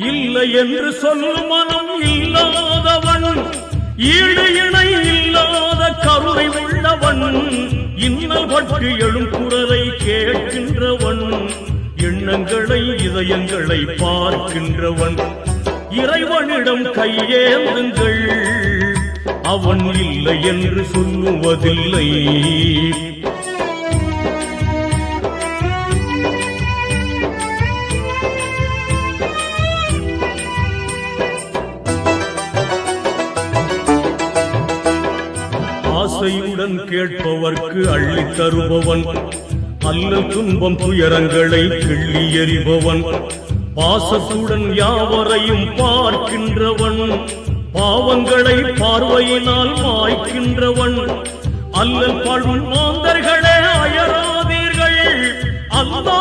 இல்லை என்று சொல்லும் மனம் இல்லாதவன், ஈடு இணை இல்லாத கருணை உள்ளவன், இன்னல் பட்டு எழும் குரலை கேட்கின்றவன், எண்ணங்களை இதயங்களை பார்க்கின்றவன், இறைவனிடம் கையேந்துங்கள், அவன் இல்லை என்று சொல்லுவதில்லை. ஆசையுடன் கேட்பவர்க்கு அள்ளி தருபவன், அல்லல் துன்பம் துயரங்களை கிள்ளி எறிபவன், பாசத்துடன் யாவரையும் பார்க்கின்றவன், பாவங்களை பார்வையினால் மாய்க்கின்றவன், அல்லல் பாழும் மாந்தர்களே அயராதீர்கள், அல்லா